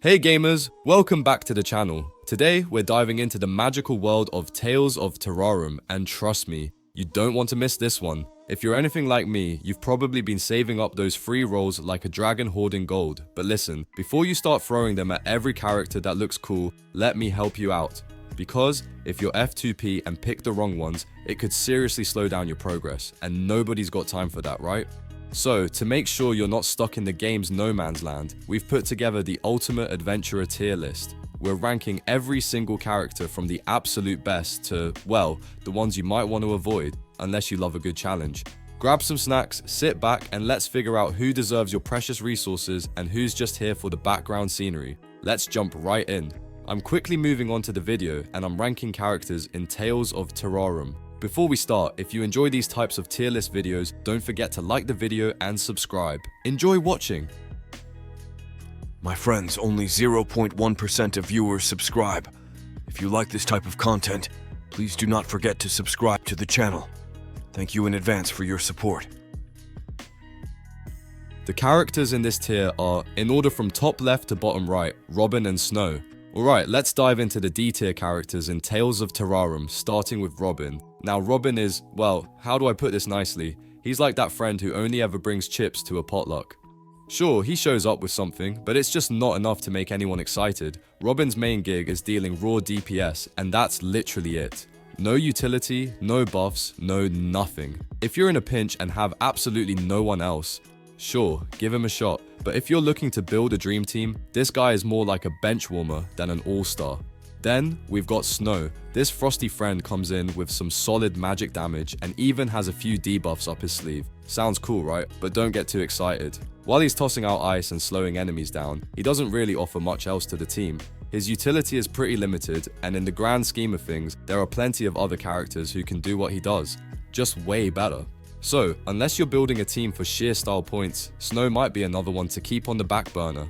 Hey gamers, welcome back to the channel. Today we're diving into the magical world of Tales of Terrarum, and trust me, you don't want to miss this one. If you're anything like me, you've probably been saving up those free rolls like a dragon hoarding gold. But listen, before you start throwing them at every character that looks cool, let me help you out. Because if you're F2P and pick the wrong ones, it could seriously slow down your progress, and nobody's got time for that, right? So, to make sure you're not stuck in the game's no man's land, we've put together the Ultimate Adventurer tier list. We're ranking every single character from the absolute best to, well, the ones you might want to avoid, unless you love a good challenge. Grab some snacks, sit back, and let's figure out who deserves your precious resources and who's just here for the background scenery. Let's jump right in. I'm quickly moving on to the video, and I'm ranking characters in Tales of Terrarum. Before we start, if you enjoy these types of tier list videos, don't forget to like the video and subscribe. Enjoy watching! My friends, only 0.1% of viewers subscribe. If you like this type of content, please do not forget to subscribe to the channel. Thank you in advance for your support. The characters in this tier are, in order from top left to bottom right, Robin and Snow. Alright, let's dive into the D tier characters in Tales of Terrarum, starting with Robin. Now Robin is, well, how do I put this nicely? He's like that friend who only ever brings chips to a potluck. Sure, he shows up with something, but it's just not enough to make anyone excited. Robin's main gig is dealing raw DPS, and that's literally it. No utility, no buffs, no nothing. If you're in a pinch and have absolutely no one else, sure, give him a shot. But if you're looking to build a dream team, this guy is more like a bench warmer than an all-star. Then, we've got Snow. This frosty friend comes in with some solid magic damage and even has a few debuffs up his sleeve. Sounds cool, right? But don't get too excited. While he's tossing out ice and slowing enemies down, he doesn't really offer much else to the team. His utility is pretty limited, and in the grand scheme of things, there are plenty of other characters who can do what he does, just way better. So, unless you're building a team for sheer style points, Snow might be another one to keep on the back burner.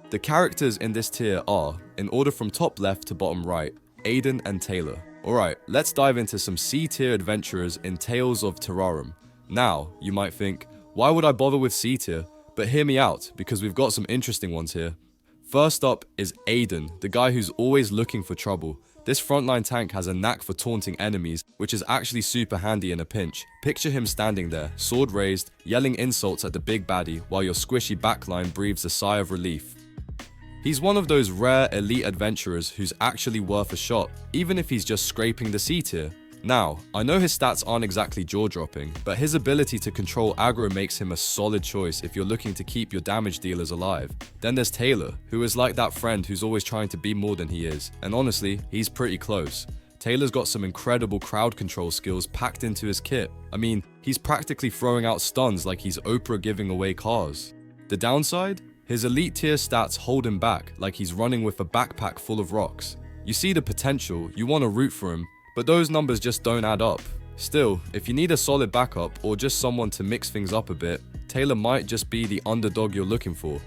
The characters in this tier are, in order from top left to bottom right, Aiden and Taylor. Alright, let's dive into some C tier adventurers in Tales of Terrarum. Now, you might think, why would I bother with C tier? But hear me out, because we've got some interesting ones here. First up is Aiden, the guy who's always looking for trouble. This frontline tank has a knack for taunting enemies, which is actually super handy in a pinch. Picture him standing there, sword raised, yelling insults at the big baddie while your squishy backline breathes a sigh of relief. He's one of those rare elite adventurers who's actually worth a shot, even if he's just scraping the C tier. Now, I know his stats aren't exactly jaw-dropping, but his ability to control aggro makes him a solid choice if you're looking to keep your damage dealers alive. Then there's Taylor, who is like that friend who's always trying to be more than he is, and honestly, he's pretty close. Taylor's got some incredible crowd control skills packed into his kit. I mean, he's practically throwing out stuns like he's Oprah giving away cars. The downside? His elite tier stats hold him back like he's running with a backpack full of rocks. You see the potential, you want to root for him, but those numbers just don't add up. Still, if you need a solid backup or just someone to mix things up a bit, Taylor might just be the underdog you're looking for.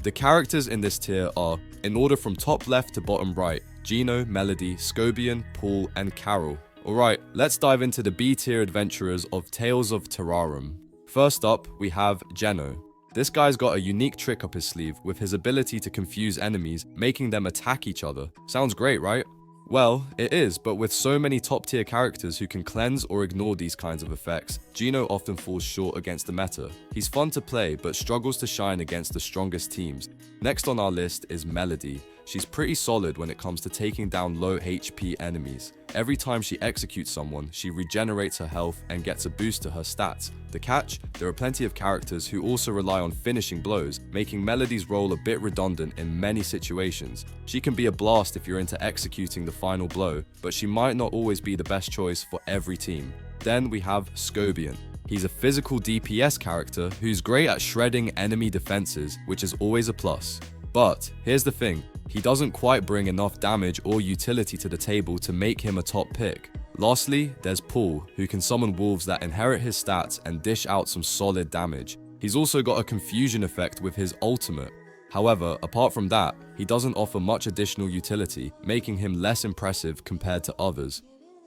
The characters in this tier are, in order from top left to bottom right, Gino, Melody, Scobian, Paul, and Carol. Alright, let's dive into the B tier adventurers of Tales of Terrarum. First up, we have Geno. This guy's got a unique trick up his sleeve with his ability to confuse enemies, making them attack each other. Sounds great, right? Well, it is, but with so many top tier characters who can cleanse or ignore these kinds of effects, Geno often falls short against the meta. He's fun to play, but struggles to shine against the strongest teams. Next on our list is Melody. She's pretty solid when it comes to taking down low HP enemies. Every time she executes someone, she regenerates her health and gets a boost to her stats. The catch? There are plenty of characters who also rely on finishing blows, making Melody's role a bit redundant in many situations. She can be a blast if you're into executing the final blow, but she might not always be the best choice for every team. Then we have Scobian. He's a physical DPS character who's great at shredding enemy defenses, which is always a plus. But here's the thing, he doesn't quite bring enough damage or utility to the table to make him a top pick. Lastly, there's Paul, who can summon wolves that inherit his stats and dish out some solid damage. He's also got a confusion effect with his ultimate. However, apart from that, he doesn't offer much additional utility, making him less impressive compared to others.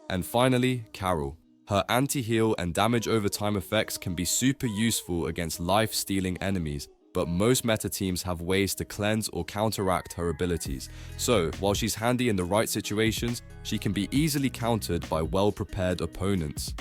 And finally, Carol. Her anti-heal and damage over time effects can be super useful against life-stealing enemies, but most meta teams have ways to cleanse or counteract her abilities. So, while she's handy in the right situations, she can be easily countered by well-prepared opponents.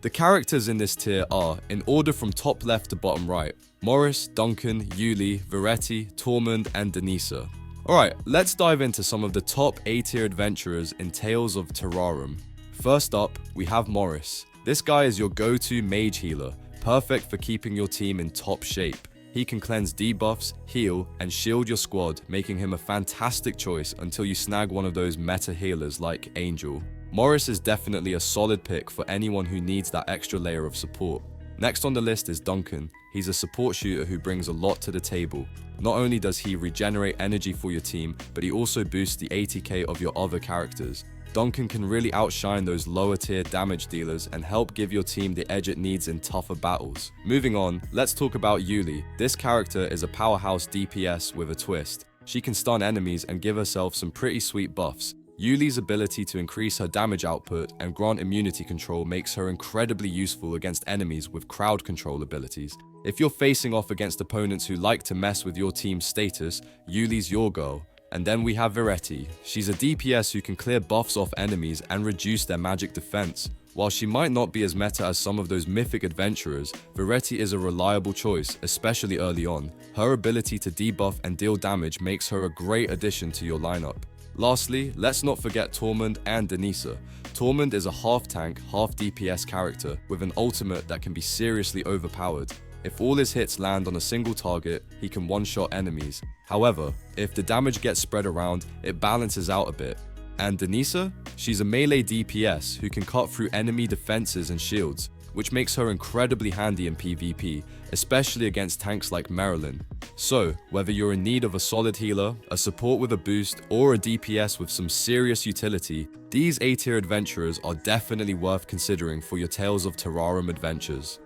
The characters in this tier are, in order from top left to bottom right, Morris, Duncan, Yuli, Veretti, Tormund, and Denisa. Alright, let's dive into some of the top A tier adventurers in Tales of Terrarum. First up, we have Morris. This guy is your go-to mage healer, perfect for keeping your team in top shape. He can cleanse debuffs, heal, and shield your squad, making him a fantastic choice until you snag one of those meta healers like Angel. Morris is definitely a solid pick for anyone who needs that extra layer of support. Next on the list is Duncan. He's a support shooter who brings a lot to the table. Not only does he regenerate energy for your team, but he also boosts the 80k of your other characters. Duncan can really outshine those lower tier damage dealers and help give your team the edge it needs in tougher battles. Moving on, let's talk about Yuli. This character is a powerhouse DPS with a twist. She can stun enemies and give herself some pretty sweet buffs. Yuli's ability to increase her damage output and grant immunity control makes her incredibly useful against enemies with crowd control abilities. If you're facing off against opponents who like to mess with your team's status, Yuli's your girl. And then we have Veretti. She's a DPS who can clear buffs off enemies and reduce their magic defense. While she might not be as meta as some of those mythic adventurers, Veretti is a reliable choice, especially early on. Her ability to debuff and deal damage makes her a great addition to your lineup. Lastly, let's not forget Tormund and Denisa. Tormund is a half tank, half DPS character with an ultimate that can be seriously overpowered. If all his hits land on a single target, he can one-shot enemies. However, if the damage gets spread around, it balances out a bit. And Denisa? She's a melee DPS who can cut through enemy defenses and shields, which makes her incredibly handy in PvP, especially against tanks like Marilyn. So, whether you're in need of a solid healer, a support with a boost, or a DPS with some serious utility, these A-tier adventurers are definitely worth considering for your Tales of Terrarum adventures.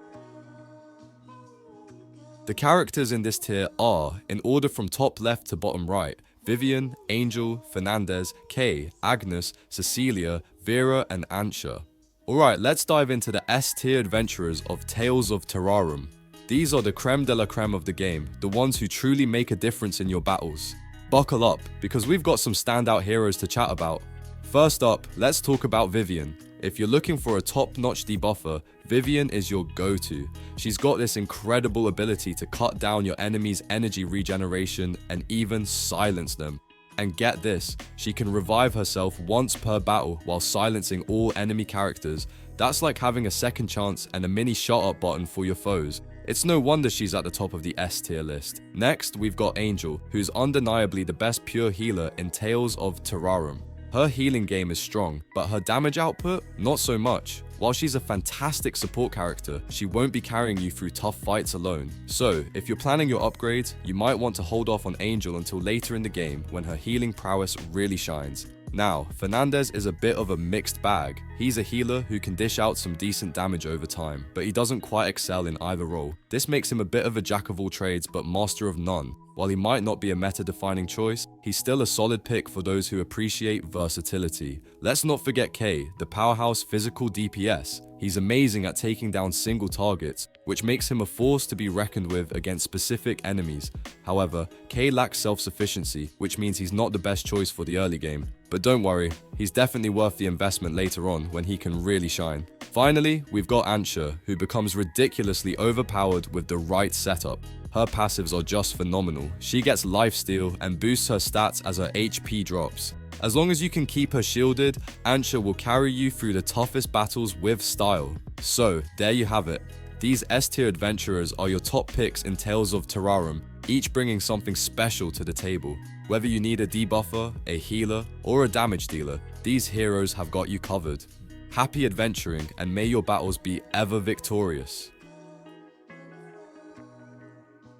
The characters in this tier are, in order from top left to bottom right, Vivian, Angel, Fernandez, Kay, Agnes, Cecilia, Vera, and Ansha. Alright, let's dive into the S-tier adventurers of Tales of Terrarum. These are the creme de la creme of the game, the ones who truly make a difference in your battles. Buckle up, because we've got some standout heroes to chat about. First up, let's talk about Vivian. If you're looking for a top-notch debuffer, Vivian is your go-to. She's got this incredible ability to cut down your enemy's energy regeneration and even silence them. And get this, she can revive herself once per battle while silencing all enemy characters. That's like having a second chance and a mini shut-up button for your foes. It's no wonder she's at the top of the S tier list. Next, we've got Angel, who's undeniably the best pure healer in Tales of Terrarum. Her healing game is strong, but her damage output, not so much. While she's a fantastic support character, she won't be carrying you through tough fights alone. So, if you're planning your upgrades, you might want to hold off on Angel until later in the game when her healing prowess really shines. Now, Fernandez is a bit of a mixed bag. He's a healer who can dish out some decent damage over time, but he doesn't quite excel in either role. This makes him a bit of a jack of all trades but master of none. While he might not be a meta-defining choice, he's still a solid pick for those who appreciate versatility. Let's not forget Kay, the powerhouse physical DPS. He's amazing at taking down single targets, which makes him a force to be reckoned with against specific enemies. However, Kay lacks self-sufficiency, which means he's not the best choice for the early game. But don't worry, he's definitely worth the investment later on when he can really shine. Finally, we've got Ansha, who becomes ridiculously overpowered with the right setup. Her passives are just phenomenal. She gets lifesteal and boosts her stats as her HP drops. As long as you can keep her shielded, Ansha will carry you through the toughest battles with style. So, there you have it. These S-tier adventurers are your top picks in Tales of Terrarum, each bringing something special to the table. Whether you need a debuffer, a healer, or a damage dealer, these heroes have got you covered. Happy adventuring, and may your battles be ever victorious.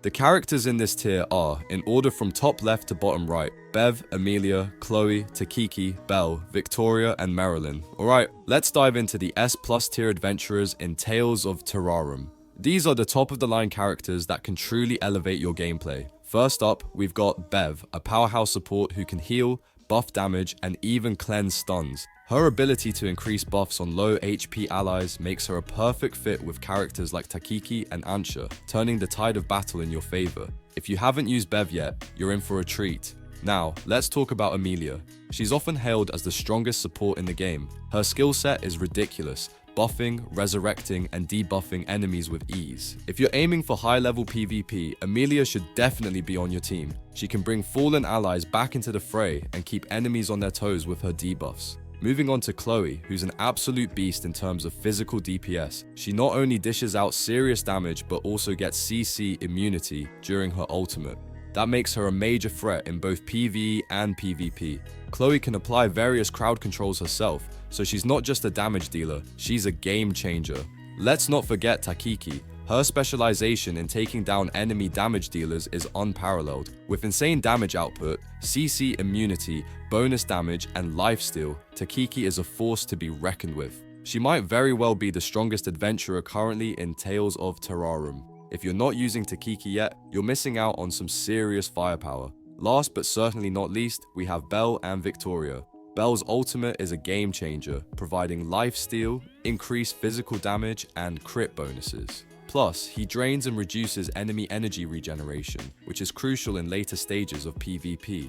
The characters in this tier are, in order from top left to bottom right, Bev, Amelia, Chloe, Takiki, Belle, Victoria, and Marilyn. Alright, let's dive into the S+ tier adventurers in Tales of Terrarum. These are the top of the line characters that can truly elevate your gameplay. First up, we've got Bev, a powerhouse support who can heal, buff damage, and even cleanse stuns. Her ability to increase buffs on low HP allies makes her a perfect fit with characters like Takiki and Ansha, turning the tide of battle in your favor. If you haven't used Bev yet, you're in for a treat. Now, let's talk about Amelia. She's often hailed as the strongest support in the game. Her skill set is ridiculous, buffing, resurrecting, and debuffing enemies with ease. If you're aiming for high-level PvP, Amelia should definitely be on your team. She can bring fallen allies back into the fray and keep enemies on their toes with her debuffs. Moving on to Chloe, who's an absolute beast in terms of physical DPS. She not only dishes out serious damage, but also gets CC immunity during her ultimate. That makes her a major threat in both PvE and PvP. Chloe can apply various crowd controls herself, so she's not just a damage dealer, she's a game changer. Let's not forget Takiki. Her specialization in taking down enemy damage dealers is unparalleled. With insane damage output, CC immunity, bonus damage, and lifesteal, Takiki is a force to be reckoned with. She might very well be the strongest adventurer currently in Tales of Terrarum. If you're not using Takiki yet, you're missing out on some serious firepower. Last but certainly not least, we have Belle and Victoria. Belle's ultimate is a game changer, providing lifesteal, increased physical damage, and crit bonuses. Plus, he drains and reduces enemy energy regeneration, which is crucial in later stages of PvP.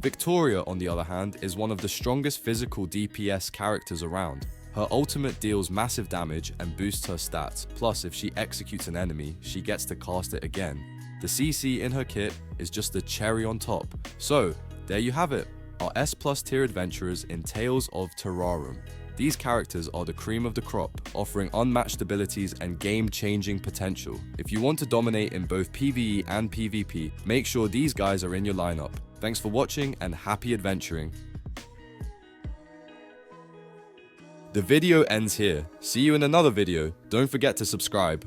Victoria, on the other hand, is one of the strongest physical DPS characters around. Her ultimate deals massive damage and boosts her stats, plus if she executes an enemy, she gets to cast it again. The CC in her kit is just the cherry on top. So, there you have it, our S+ tier adventurers in Tales of Terrarum. These characters are the cream of the crop, offering unmatched abilities and game-changing potential. If you want to dominate in both PvE and PvP, make sure these guys are in your lineup. Thanks for watching and happy adventuring. The video ends here. See you in another video. Don't forget to subscribe.